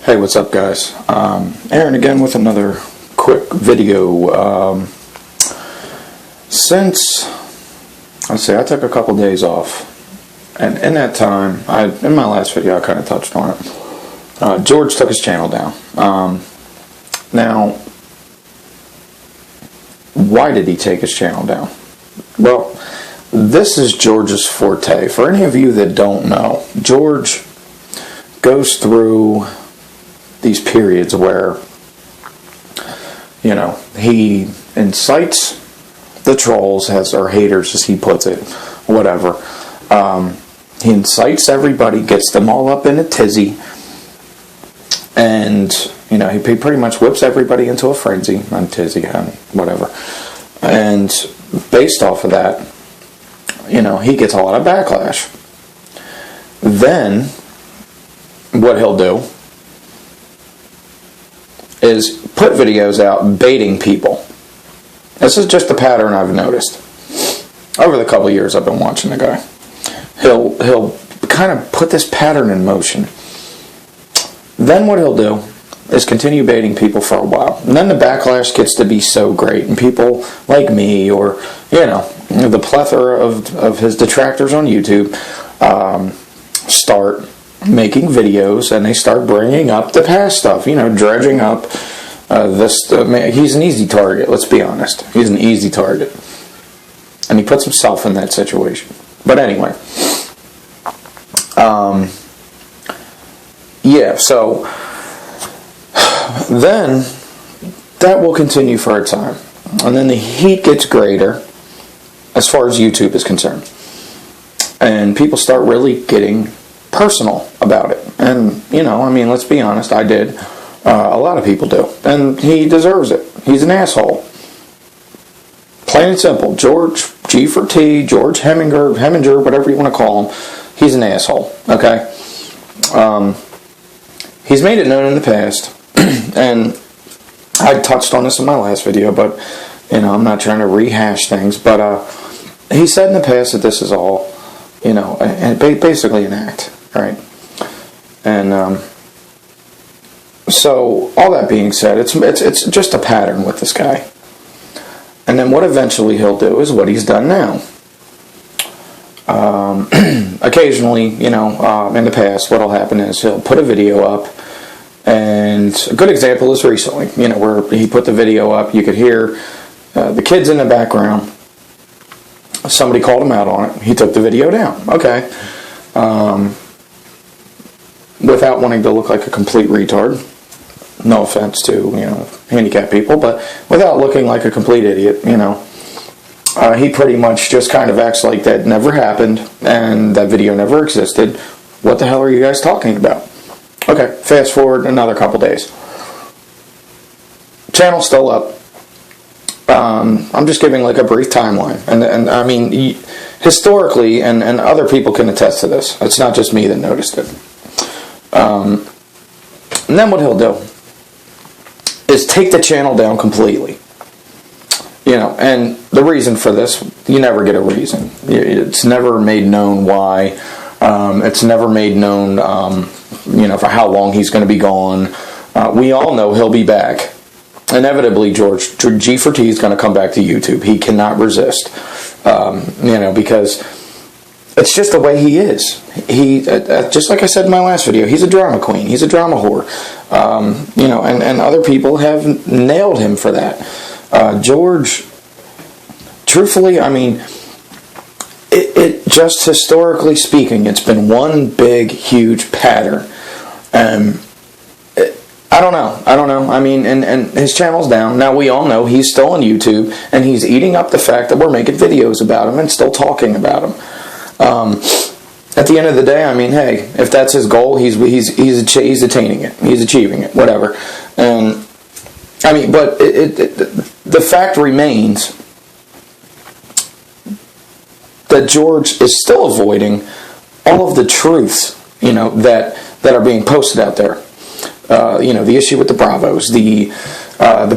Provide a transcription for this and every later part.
Hey, what's up, guys? Aaron again with another quick video. Since, let's see, I took a couple days off, and in that time, in my last video I kind of touched on it. George took his channel down. Now, why did he take his channel down? Well, this is George's forte. For any of you that don't know, George goes through these periods where, you know, he incites the trolls, or haters as he puts it, whatever. He incites everybody, gets them all up in a tizzy, and, you know, he pretty much whips everybody into a frenzy, whatever. And based off of that, you know, he gets a lot of backlash. Then, what he'll do is put videos out baiting people. This is just a pattern I've noticed over the couple years I've been watching the guy. He'll kind of put this pattern in motion. Then what he'll do is continue baiting people for a while. And then the backlash gets to be so great, and people like me, or, you know, the plethora of his detractors on YouTube start making videos, and they start bringing up the past stuff, you know, dredging up he's an easy target, let's be honest. He's an easy target. And he puts himself in that situation. But anyway. Yeah, so then that will continue for a time. And then the heat gets greater as far as YouTube is concerned. And people start really getting personal about it. And, you know, I mean, let's be honest, I did. A lot of people do. And he deserves it. He's an asshole. Plain and simple. George, G4T, George Heminger, whatever you want to call him, he's an asshole. Okay? He's made it known in the past, and I touched on this in my last video, but, you know, I'm not trying to rehash things, but he said in the past that this is all, you know, basically an act, right? And so all that being said, it's just a pattern with this guy. And then what eventually he'll do is what he's done now. Occasionally, you know, in the past, what'll happen is he'll put a video up, and a good example is recently, you know, where he put the video up, you could hear the kids in the background. Somebody called him out on it. He took the video down. Okay. Without wanting to look like a complete retard. No offense to, you know, handicapped people, but without looking like a complete idiot, you know. He pretty much just kind of acts like that never happened and that video never existed. What the hell are you guys talking about? Okay, fast forward another couple days. Channel's still up. I'm just giving like a brief timeline. And I mean, historically, and other people can attest to this. It's not just me that noticed it. And then what he'll do is take the channel down completely. You know, and the reason for this, you never get a reason. It's never made known why. It's never made known, you know, for how long he's going to be gone. We all know he'll be back. Inevitably, G4T is going to come back to YouTube. He cannot resist, you know, because it's just the way he is. He, just like I said in my last video, he's a drama queen. He's a drama whore. You know, and other people have nailed him for that. George, truthfully, I mean, it just historically speaking, it's been one big, huge pattern. I don't know. I mean, and his channel's down. Now, we all know he's still on YouTube, and he's eating up the fact that we're making videos about him and still talking about him. At the end of the day, I mean, hey, if that's his goal, he's attaining it. He's achieving it, whatever. And, I mean, but the fact remains that George is still avoiding all of the truths, you know, that are being posted out there. You know, the issue with the Bravos, the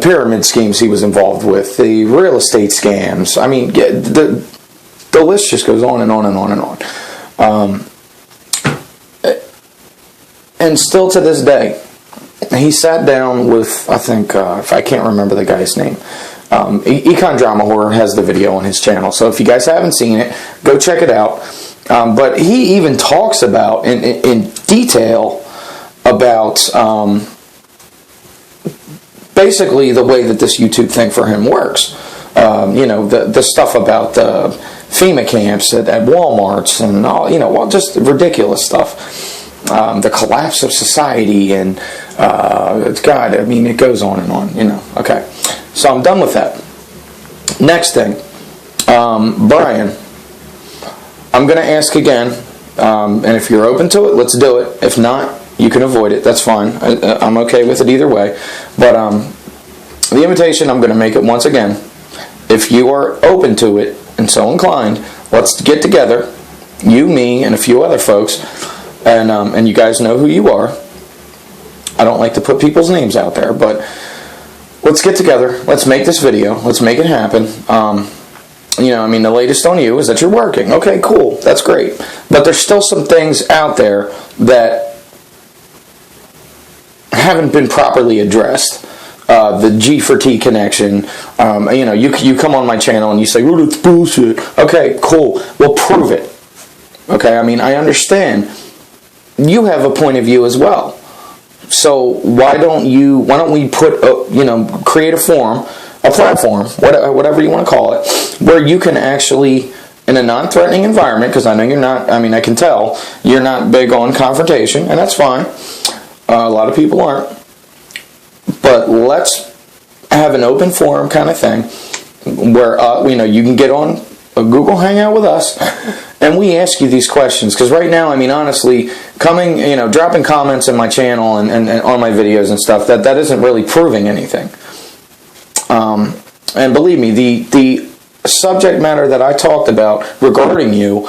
pyramid schemes he was involved with, the real estate scams. I mean, the list just goes on and on and on and on. And still to this day, he sat down with, I think, if I can't remember the guy's name. Econ DramaWar has the video on his channel, so if you guys haven't seen it, go check it out. But he even talks about, in detail, about basically the way that this YouTube thing for him works. The stuff about the FEMA camps at Walmarts and all, just ridiculous stuff. The collapse of society and God, I mean, it goes on and on, Okay, so I'm done with that. Next thing, Brian, I'm going to ask again, and if you're open to it, let's do it. If not, you can avoid it. That's fine. I'm okay with it either way. But the invitation, I'm going to make it once again. If you are open to it and so inclined, let's get together, you, me, and a few other folks, and you guys know who you are. I don't like to put people's names out there, but let's get together. Let's make this video. Let's make it happen. The latest on you is that you're working. Okay, cool. That's great. But there's still some things out there that haven't been properly addressed. The G4T connection. You come on my channel and you say, "Oh, that's bullshit." Okay, cool. Well, prove it. Okay, I understand. You have a point of view as well. So why don't we put create a forum, a platform, whatever you want to call it, where you can actually, in a non-threatening environment, because I know you're not, I can tell you're not big on confrontation, and that's fine. A lot of people aren't. But let's have an open forum kind of thing where you can get on a Google Hangout with us and we ask you these questions, because right now, honestly, dropping comments in my channel and on my videos and stuff, that isn't really proving anything. And believe me, the subject matter that I talked about regarding you,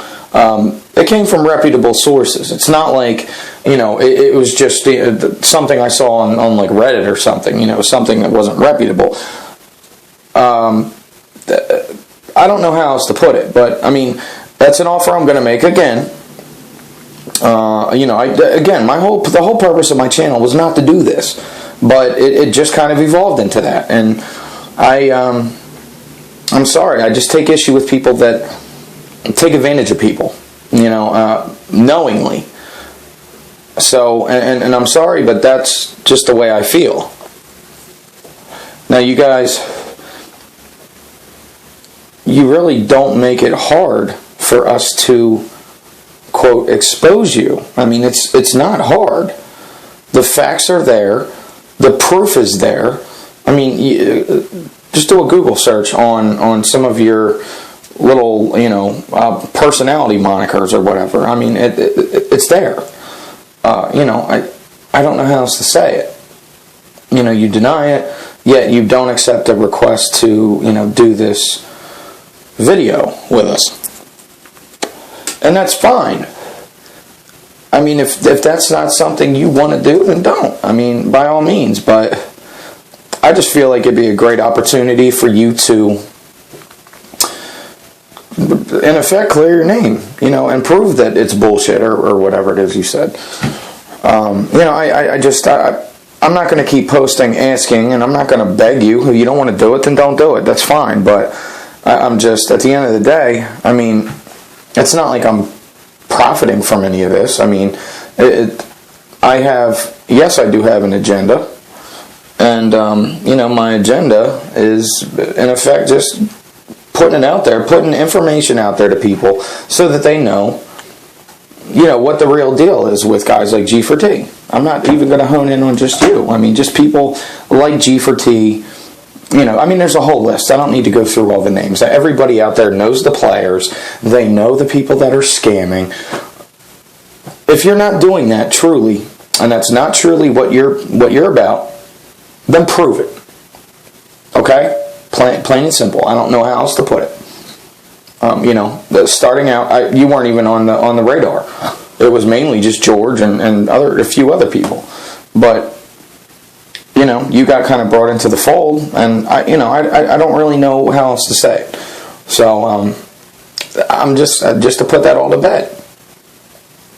it came from reputable sources. It's not like, it was just something I saw on like Reddit or something, something that wasn't reputable. I don't know how else to put it, but that's an offer I'm going to make again. The whole purpose of my channel was not to do this, but it just kind of evolved into that, and I'm sorry. I just take issue with people that take advantage of people, knowingly. So, and I'm sorry, but that's just the way I feel. Now, you guys, you really don't make it hard for us to, quote, expose you. It's not hard. The facts are there. The proof is there. Just do a Google search on some of your little, personality monikers or whatever. It's there. I don't know how else to say it. You deny it, yet you don't accept a request to, do this video with us. And that's fine. If that's not something you want to do, then don't. By all means. But I just feel like it'd be a great opportunity for you to, in effect, clear your name, and prove that it's bullshit or whatever it is you said. I'm not going to keep posting, asking, and I'm not going to beg you. If you don't want to do it, then don't do it. That's fine. But I'm just, at the end of the day, it's not like I'm profiting from any of this. I do have an agenda. And, my agenda is, in effect, just putting it out there, putting information out there to people so that they know, what the real deal is with guys like G4T. I'm not even going to hone in on just you. Just people like G4T. There's a whole list. I don't need to go through all the names. Everybody out there knows the players. They know the people that are scamming. If you're not doing that truly, and that's not truly what you're about, then prove it. Okay? Plain and simple. I don't know how else to put it. Starting out, you weren't even on the radar. It was mainly just George and a few other people. But you got kind of brought into the fold, and I don't really know how else to say it. So I'm just to put that all to bed.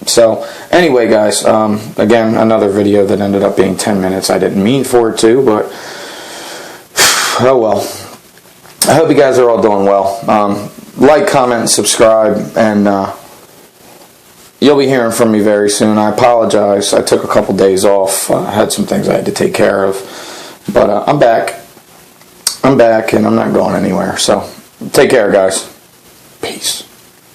So, anyway, guys, again, another video that ended up being 10 minutes. I didn't mean for it to, but oh well. I hope you guys are all doing well. Like, comment, and subscribe, and you'll be hearing from me very soon. I apologize. I took a couple days off. I had some things I had to take care of. But I'm back. I'm back, and I'm not going anywhere. So, take care, guys. Peace.